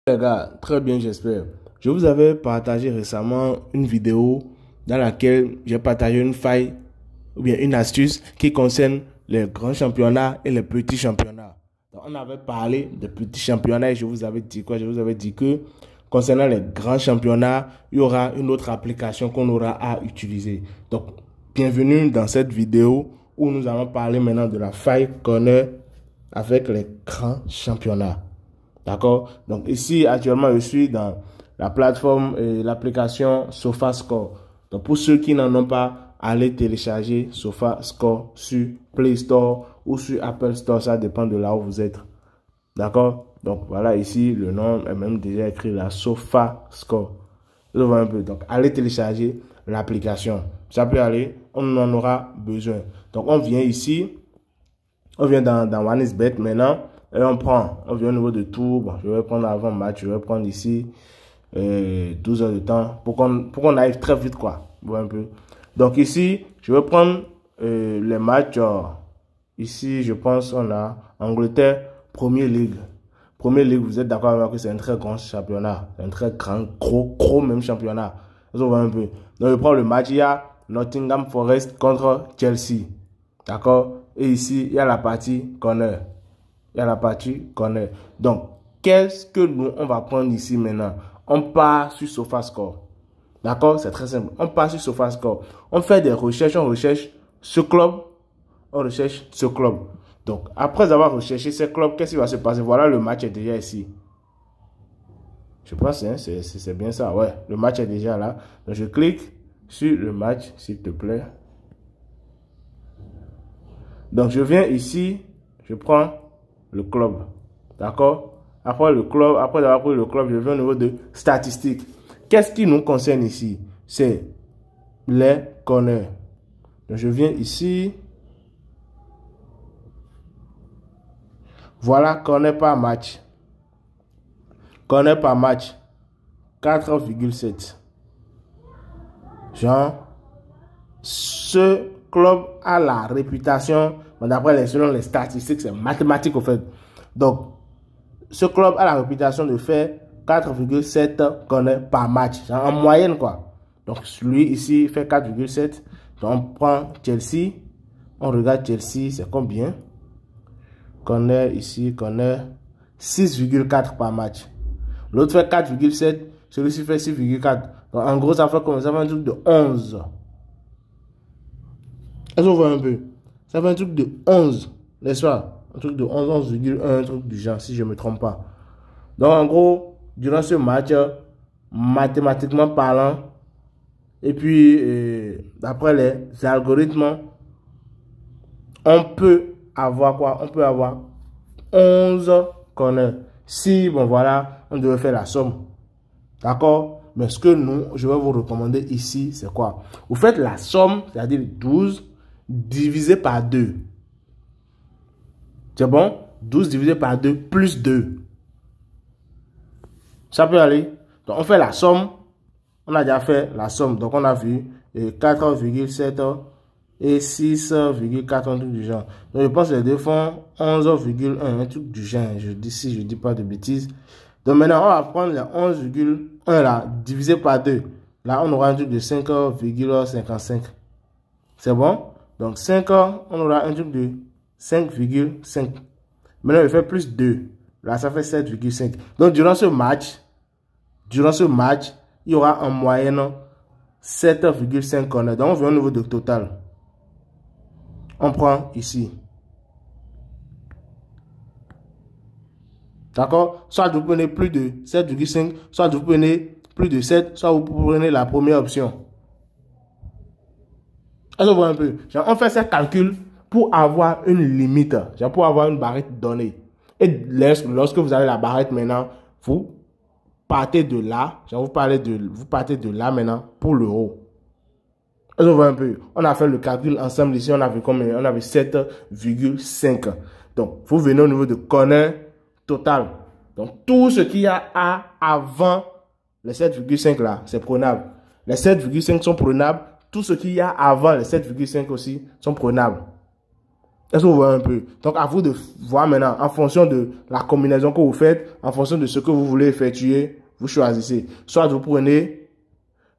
Les gars, très bien, j'espère. Je vous avais partagé récemment une vidéo dans laquelle j'ai partagé une faille ou bien une astuce qui concerne les grands championnats et les petits championnats. Donc, on avait parlé de petits championnats et je vous avais dit quoi? Je vous avais dit que concernant les grands championnats, il y aura une autre application qu'on aura à utiliser. Donc, bienvenue dans cette vidéo où nous allons parler maintenant de la faille qu'on a avec les grands championnats. D'accord? Donc ici, actuellement, je suis dans la plateforme et l'application SofaScore. Donc pour ceux qui n'en ont pas, allez télécharger SofaScore sur Play Store ou sur Apple Store. Ça dépend de là où vous êtes. D'accord? Donc voilà, ici, le nom est même déjà écrit là, SofaScore. Vous voyez un peu. Donc allez télécharger l'application. Ça peut aller, on en aura besoin. Donc on vient ici, on vient dans OneXBet maintenant. Et on vient au niveau de tour. Bon, je vais prendre avant match, je vais prendre ici 12 heures de temps pour qu'on arrive très vite, quoi. Bon, un peu. Donc ici, je vais prendre les matchs. Ici, je pense on a Angleterre, Premier League. Premier League, vous êtes d'accord avec moi que c'est un très grand championnat. C'est un très grand, gros même championnat. Vous voyez un peu. Donc je prends le match, il y a Nottingham Forest contre Chelsea. D'accord? Et ici, il y a la partie corner. Il y a la partie corner. Donc, qu'est-ce que nous, on va prendre ici maintenant? On part sur SofaScore. D'accord? C'est très simple. On part sur SofaScore. On fait des recherches. On recherche ce club. On recherche ce club. Donc, après avoir recherché ce club, qu'est-ce qui va se passer? Voilà, le match est déjà ici. Je pense, hein, c'est bien ça. Ouais, le match est déjà là. Donc, je clique sur le match, s'il te plaît. Donc, je viens ici. Je prends le club. D'accord? Après avoir pris le club, je vais au niveau de statistiques. Qu'est-ce qui nous concerne ici? C'est les corners. Donc, je viens ici. Voilà, corner par match. Corner par match. 4,7. Genre, ce club a la réputation, d'après selon les statistiques, c'est mathématique au fait. Donc, ce club a la réputation de faire 4,7 corners par match, genre en moyenne quoi. Donc, lui ici fait 4,7. Donc, on prend Chelsea, on regarde Chelsea, c'est combien? Corner ici, corner 6,4 par match. L'autre fait 4,7, celui-ci fait 6,4. Donc, en gros, ça fait comme ça, fait un truc de 11. Est-ce qu'on voit un peu? Ça fait un truc de 11, n'est-ce pas? Un truc de 11, 11,1, un truc du genre, si je ne me trompe pas. Donc, en gros, durant ce match, mathématiquement parlant, et puis, d'après les algorithmes, on peut avoir quoi? On peut avoir 11 corners. Si, bon, voilà, on devait faire la somme. D'accord? Mais ce que je vais vous recommander ici, c'est quoi? Vous faites la somme, c'est-à-dire 12 divisé par 2. C'est bon? 12 divisé par 2 plus 2. Ça peut aller. Donc, on fait la somme. On a déjà fait la somme. Donc, on a vu 4,7 et 6,4, un truc du genre. Donc, je pense que les deux font 11,1, un truc du genre. Je dis si je ne dis pas de bêtises. Donc, maintenant, on va prendre les 11,1 là, divisé par 2. Là, on aura un truc de 5,55. C'est bon? Donc, 5 ans, on aura un truc de 5,5. Maintenant, je fais plus 2. Là, ça fait 7,5. Donc, durant ce match, il y aura en moyenne 7,5 corners. Donc, on veut un niveau de total. On prend ici. D'accord? Soit vous prenez plus de 7,5, soit vous prenez plus de 7, soit vous prenez la première option. Est-ce que vous voyez un peu? Genre, on fait ces calculs pour avoir une limite, genre pour avoir une barrette donnée. Et lorsque vous avez la barrette maintenant, vous partez de là, genre vous partez de là maintenant pour le haut. Est-ce que vous voyez un peu? On a fait le calcul ensemble ici, on avait combien? On avait 7,5. Donc, vous venez au niveau de corner total. Donc, tout ce qu'il y a avant les 7,5 là, c'est prenable. Les 7,5 sont prenables. Tout ce qu'il y a avant les 7,5 aussi sont prenables. Est-ce que vous voyez un peu? Donc, à vous de voir maintenant, en fonction de la combinaison que vous faites, en fonction de ce que vous voulez effectuer, vous choisissez. Soit vous prenez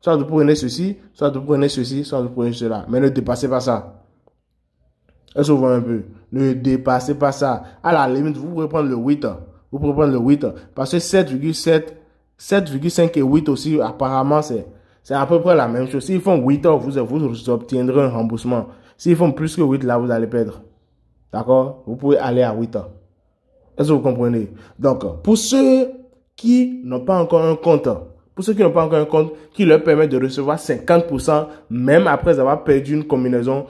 ceci, soit vous prenez ceci, soit vous prenez cela. Mais ne dépassez pas ça. Est-ce que vous voyez un peu? Ne dépassez pas ça. À la limite, vous pouvez prendre le 8. Vous pouvez prendre le 8. Parce que 7,7, 7,5 et 8 aussi, apparemment, c'est à peu près la même chose. S'ils font 8 heures, vous obtiendrez un remboursement. S'ils font plus que 8, là, vous allez perdre. D'accord? Vous pouvez aller à 8 heures. Est-ce que vous comprenez? Donc, pour ceux qui n'ont pas encore un compte, qui leur permet de recevoir 50%, même après avoir perdu une combinaison,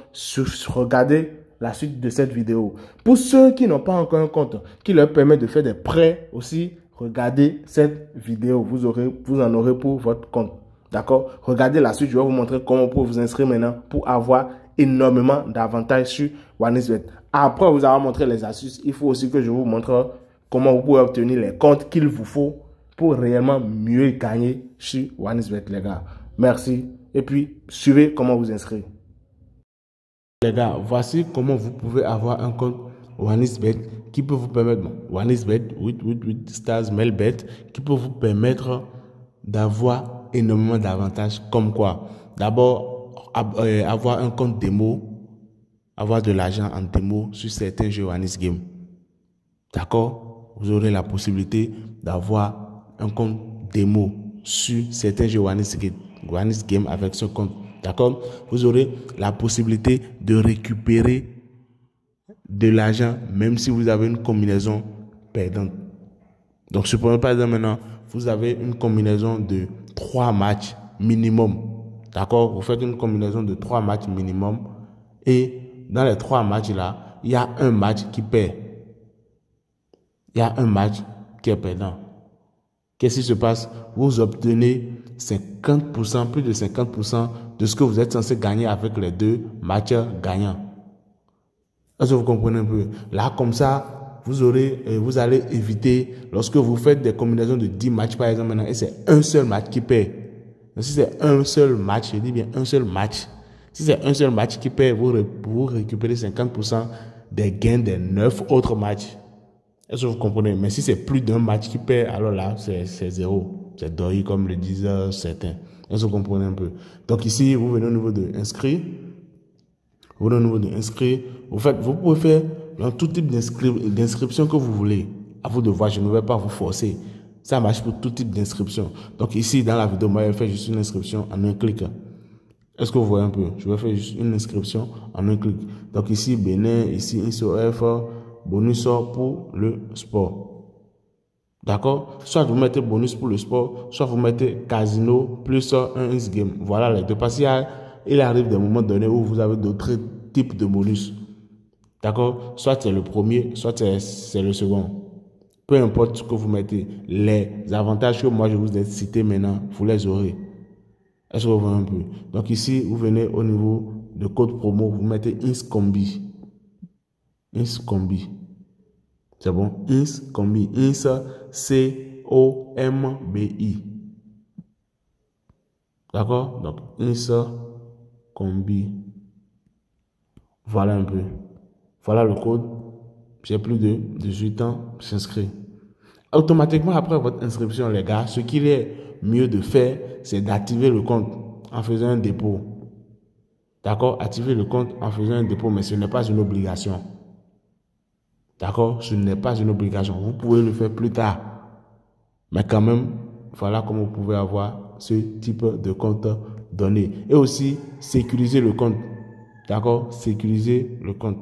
regardez la suite de cette vidéo. Pour ceux qui n'ont pas encore un compte, qui leur permet de faire des prêts aussi, regardez cette vidéo. Vous en aurez pour votre compte. D'accord? Regardez la suite. Je vais vous montrer comment vous pouvez vous inscrire maintenant pour avoir énormément d'avantages sur OneXBet. Après vous avoir montré les astuces, il faut aussi que je vous montre comment vous pouvez obtenir les comptes qu'il vous faut pour réellement mieux gagner sur OneXBet, les gars. Merci. Et puis, suivez comment vous inscrire. Les gars, voici comment vous pouvez avoir un compte OneXBet qui peut vous permettre, OneXBet, 8 stars, Melbet, qui peut vous permettre d'avoir énormément d'avantages comme quoi? D'abord, avoir un compte démo, avoir de l'argent en démo sur certains jeux OneXGame. D'accord? Vous aurez la possibilité d'avoir un compte démo sur certains jeux OneXGame avec ce compte. D'accord? Vous aurez la possibilité de récupérer de l'argent même si vous avez une combinaison perdante. Donc, supprenons par exemple maintenant, vous avez une combinaison de 3 matchs minimum. D'accord? Vous faites une combinaison de 3 matchs minimum et dans les 3 matchs là, il y a un match qui perd. Il y a un match qui est perdant. Qu'est-ce qui se passe? Vous obtenez 50%, plus de 50% de ce que vous êtes censé gagner avec les 2 matchs gagnants. Est-ce que vous comprenez un peu? Là, comme ça, vous allez éviter, lorsque vous faites des combinaisons de 10 matchs, par exemple, maintenant, et c'est un seul match qui perd. Donc, si c'est un seul match, je dis bien un seul match. Si c'est un seul match qui perd, vous récupérez 50% des gains des 9 autres matchs. Est-ce que vous comprenez? Mais si c'est plus d'un match qui perd, alors là, c'est zéro. C'est doré comme le disent certains. Est-ce que vous comprenez un peu? Donc ici, vous venez au niveau de inscrire. Vous pouvez faire dans tout type d'inscription que vous voulez. À vous de voir, je ne vais pas vous forcer. Ça marche pour tout type d'inscription. Donc ici, dans la vidéo, moi, je vais faire juste une inscription en un clic. Est-ce que vous voyez un peu? Je vais faire juste une inscription en un clic. Donc ici, Bénin, ici, INSOF, bonus pour le sport. D'accord? Soit vous mettez bonus pour le sport, soit vous mettez casino plus un X-game. Voilà les deux. Parce qu'il arrive des moments donnés où vous avez d'autres types de bonus. D'accord? Soit c'est le premier, soit c'est le second. Peu importe ce que vous mettez. Les avantages que moi je vous ai cités maintenant, vous les aurez. Est-ce que vous voyez un peu? Donc ici, vous venez au niveau de code promo, vous mettez INSCOMBI. INSCOMBI. C'est bon? INSCOMBI. C-O-M-B-I. D'accord? Donc, INSCOMBI. Voilà un peu. Voilà le code. J'ai plus de 18 ans, j'inscris. Automatiquement, après votre inscription, les gars, ce qu'il est mieux de faire, c'est d'activer le compte en faisant un dépôt. D'accord? Activer le compte en faisant un dépôt, mais ce n'est pas une obligation. D'accord? Ce n'est pas une obligation. Vous pouvez le faire plus tard. Mais quand même, voilà comment vous pouvez avoir ce type de compte donné. Et aussi, sécuriser le compte. D'accord? Sécuriser le compte.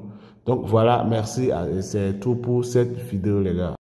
Donc voilà, merci. C'est tout pour cette vidéo, les gars.